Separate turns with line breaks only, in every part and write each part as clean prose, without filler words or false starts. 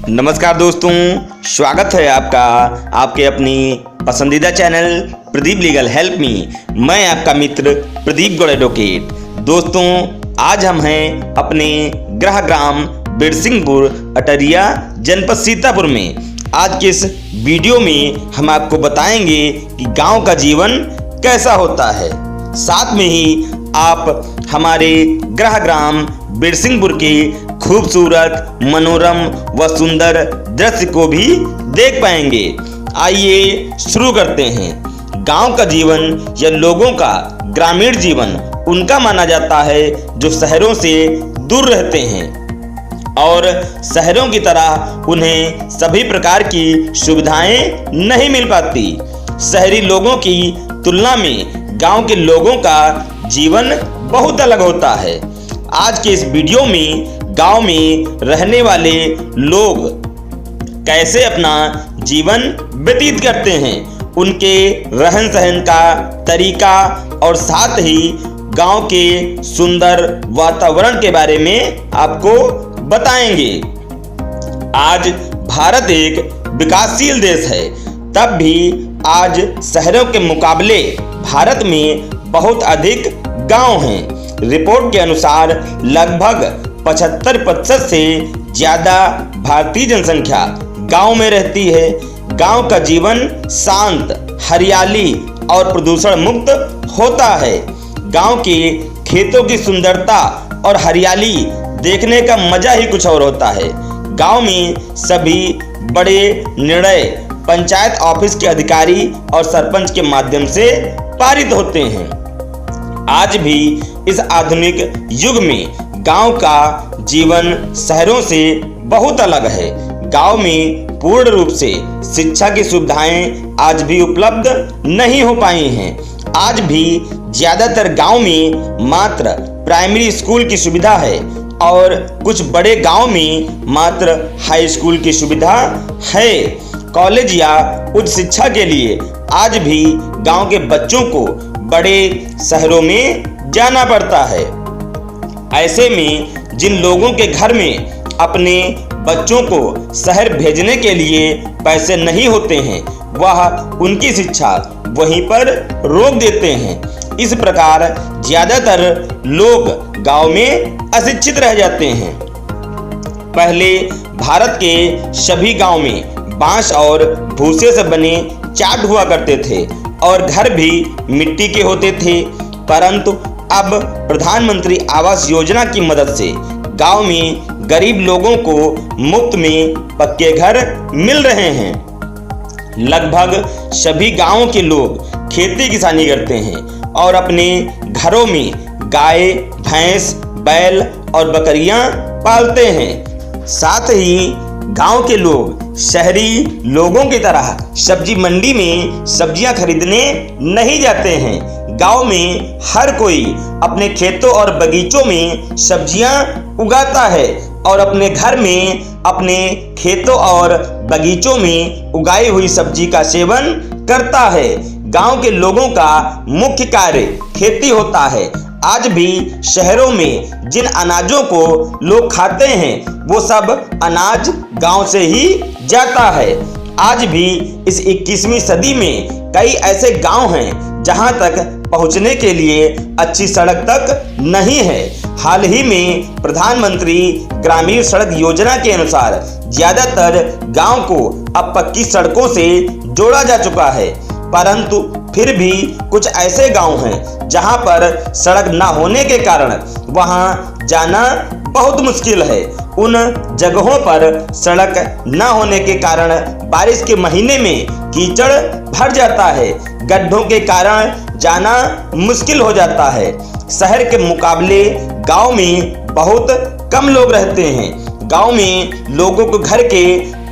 नमस्कार दोस्तों, स्वागत है आपका आपके अपनी पसंदीदा channel Pradeep legal help me. मैं आपका मित्र प्रदीप गौड़ एडवोकेट। दोस्तों, आज हम हैं अपने गृह ग्राम बिरसिंहपुर अटरिया जनपद सीतापुर में। आज के इस वीडियो में हम आपको बताएंगे कि गांव का जीवन कैसा होता है। साथ में ही आप हमारे गृह ग्राम बिरसिंहपुर के खूबसूरत, मनोरम व सुंदर दृश्य को भी देख पाएंगे। आइए शुरू करते हैं। गांव का जीवन या लोगों का ग्रामीण जीवन उनका माना जाता है जो शहरों से दूर रहते हैं और शहरों की तरह उन्हें सभी प्रकार की सुविधाएं नहीं मिल पाती। शहरी लोगों की तुलना में गांव के लोगों का जीवन बहुत अलग होता है। आज के इस वीडियो में गांव में रहने वाले लोग कैसे अपना जीवन व्यतीत करते हैं, उनके रहन सहन का तरीका और साथ ही गांव के सुंदर वातावरण के बारे में आपको बताएंगे। आज भारत एक विकासशील देश है, तब भी आज शहरों के मुकाबले भारत में बहुत अधिक गांव हैं। रिपोर्ट के अनुसार लगभग 75% से ज़्यादा भारतीय जनसंख्या गांव में रहती है। गांव का जीवन शांत, हरियाली और प्रदूषण मुक्त होता है। गांव के खेतों की सुंदरता और हरियाली देखने का मजा ही कुछ और होता है। गांव में सभी बड़े निर्णय पंचायत ऑफिस के अधिकारी और सरपंच के माध्यम से पारित होते हैं। आज भी इस आधुनिक युग में गांव का जीवन शहरों से बहुत अलग है। गांव में पूर्ण रूप से शिक्षा की सुविधाएं आज भी उपलब्ध नहीं हो पाई हैं। आज भी ज्यादातर गांव में मात्र प्राइमरी स्कूल की सुविधा है और कुछ बड़े गांव में मात्र हाई स्कूल की सुविधा है। कॉलेज या उच्च शिक्षा के लिए आज भी गांव के बच्चों को बड़े शहरों में जाना पड़ता है। ऐसे में जिन लोगों के घर में अपने बच्चों को शहर भेजने के लिए पैसे नहीं होते हैं, वह उनकी शिक्षा वहीं पर रोक देते हैं। इस प्रकार ज्यादातर लोग गांव में अशिक्षित रह जाते हैं। पहले भारत के सभी गांव में बांस और भूसे से बने चाट हुआ करते थे और घर भी मिट्टी के होते थे, परंतु अब प्रधानमंत्री आवास योजना की मदद से गांव में गरीब लोगों को मुफ्त में पक्के घर मिल रहे हैं। लगभग सभी गांवों के लोग खेती किसानी करते हैं और अपने घरों में गाय, भैंस, बैल और बकरियां पालते हैं। साथ ही गांव के लोग शहरी लोगों की तरह सब्जी मंडी में सब्जियां खरीदने नहीं जाते हैं। गांव में हर कोई अपने खेतों और बगीचों में सब्जियां उगाता है और अपने घर में अपने खेतों और बगीचों में उगाई हुई सब्जी का सेवन करता है। गांव के लोगों का मुख्य कार्य खेती होता है। आज भी शहरों में जिन अनाजों को लोग खाते हैं, वो सब अनाज गांव से ही जाता है। आज भी इस 21वीं सदी में कई ऐसे गांव हैं जहां तक पहुंचने के लिए अच्छी सड़क तक नहीं है। हाल ही में प्रधानमंत्री ग्रामीण सड़क योजना के अनुसार ज्यादातर गांव को अब पक्की सड़कों से जोड़ा जा चुका है, परंतु फिर भी कुछ ऐसे गांव हैं जहां पर सड़क न होने के कारण वहां जाना बहुत मुश्किल है। उन जगहों पर सड़क न होने के कारण बारिश के महीने में कीचड़ भर जाता है, गड्ढों के कारण जाना मुश्किल हो जाता है। शहर के मुकाबले गांव में बहुत कम लोग रहते हैं। गांव में लोगों को घर के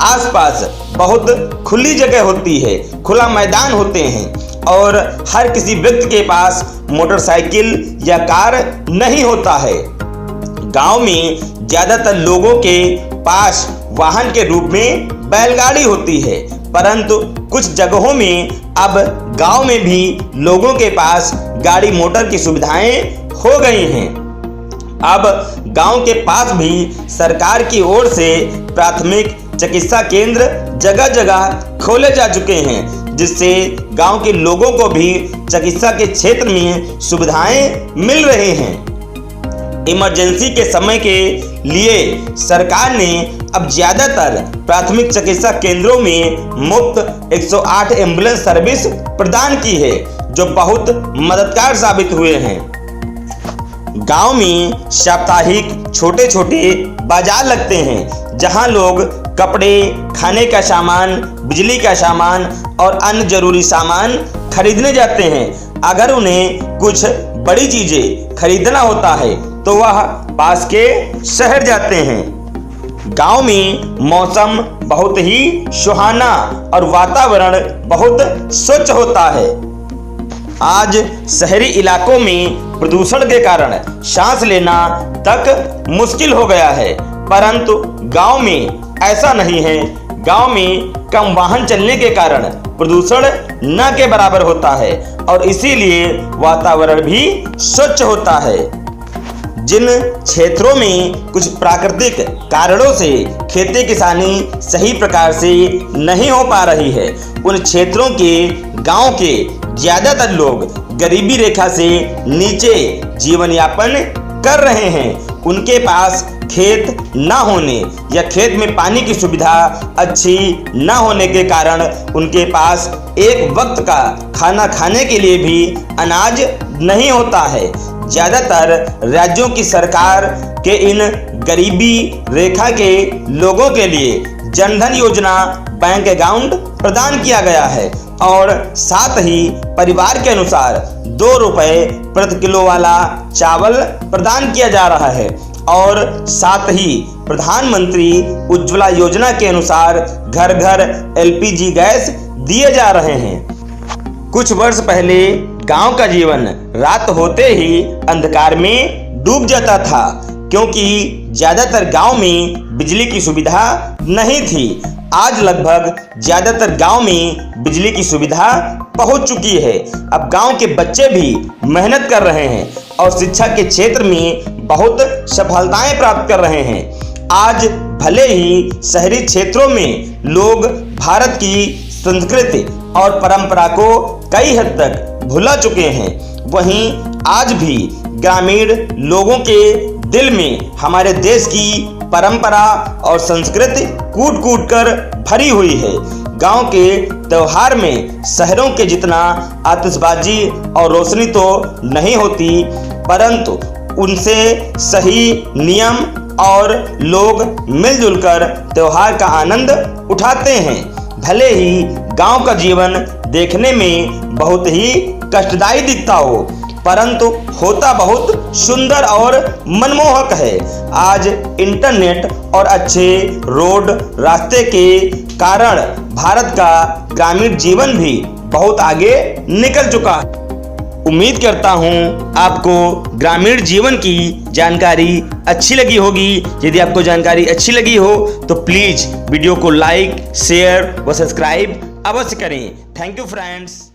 आसपास बहुत खुली जगह होती है, खुला मैदान होते हैं और हर किसी व्यक्ति के पास मोटरसाइकिल या कार नहीं होता है। गांव में ज्यादातर लोगों के पास वाहन के रूप में बैलगाड़ी होती है, परंतु कुछ जगहों में अब गांव में भी लोगों के पास गाड़ी मोटर की सुविधाएं हो गई हैं। अब गांव के पास भी सरकार की ओर से प्राथमिक चिकित्सा केंद्र जगह जगह खोले जा चुके हैं, जिससे गांव के लोगों को भी चिकित्सा के क्षेत्र में सुविधाएं मिल रही हैं। इमरजेंसी के समय के लिए सरकार ने अब ज्यादातर प्राथमिक चिकित्सा केंद्रों में मुफ्त 108 एम्बुलेंस सर्विस प्रदान की है, जो बहुत मददगार साबित हुए हैं। गांव में साप्ताहिक छोटे छोटे बाजार लगते हैं, जहां लोग कपड़े, खाने का सामान, बिजली का सामान और अन्य जरूरी सामान खरीदने जाते हैं। अगर उन्हें कुछ बड़ी चीजें खरीदना होता है तो वह पास के शहर जाते हैं। गांव में मौसम बहुत ही सुहाना और वातावरण बहुत स्वच्छ होता है। आज शहरी इलाकों में प्रदूषण के कारण सांस लेना तक मुश्किल हो गया है, परंतु गांव में ऐसा नहीं है। गांव में कम वाहन चलने के कारण प्रदूषण न के बराबर होता है और इसीलिए वातावरण भी स्वच्छ होता है। जिन क्षेत्रों में कुछ प्राकृतिक कारणों से खेती किसानी सही प्रकार से नहीं हो पा रही है, उन क्षेत्रों के गांव के ज्यादातर लोग गरीबी रेखा से नीचे जीवन यापन कर रहे हैं। उनके पास खेत न होने या खेत में पानी की सुविधा अच्छी न होने के कारण उनके पास एक वक्त का खाना खाने के लिए भी अनाज नहीं होता है। ज्यादातर राज्यों की सरकार के इन गरीबी रेखा के लोगों के लिए जनधन योजना बैंक अकाउंट प्रदान किया गया है और साथ ही परिवार के अनुसार 2 रुपए प्रति किलो वाला चावल प्रदान किया जा रहा है और साथ ही प्रधानमंत्री उज्ज्वला योजना के अनुसार घर घर LPG गैस दिए जा रहे हैं। कुछ वर्ष पहले गांव का जीवन रात होते ही अंधकार में डूब जाता था, क्योंकि ज्यादातर गांव में बिजली की सुविधा नहीं थी। आज लगभग ज्यादातर गांव में बिजली की सुविधा पहुंच चुकी है। अब गांव के बच्चे भी मेहनत कर रहे हैं और शिक्षा के क्षेत्र में बहुत सफलताएं प्राप्त कर रहे हैं। आज भले ही शहरी क्षेत्रों में लोग भारत की संस्कृति और परंपरा को कई हद तक भुला चुके हैं, वहीं आज भी ग्रामीण लोगों के दिल में हमारे देश की परंपरा और संस्कृति कूट कूट कर भरी हुई है। गांव के त्योहार में शहरों के जितना आतिशबाजी और रोशनी तो नहीं होती, परंतु उनसे सही नियम और लोग मिलजुल कर त्योहार का आनंद उठाते हैं। भले ही गांव का जीवन देखने में बहुत ही कष्टदायी दिखता हो, परंतु होता बहुत सुंदर और मनमोहक है। आज इंटरनेट और अच्छे रोड रास्ते के कारण भारत का ग्रामीण जीवन भी बहुत आगे निकल चुका है। उम्मीद करता हूं आपको ग्रामीण जीवन की जानकारी अच्छी लगी होगी। यदि आपको जानकारी अच्छी लगी हो तो प्लीज़ वीडियो को लाइक, शेयर व सब्सक्राइब अवश्य करें। Thank you friends.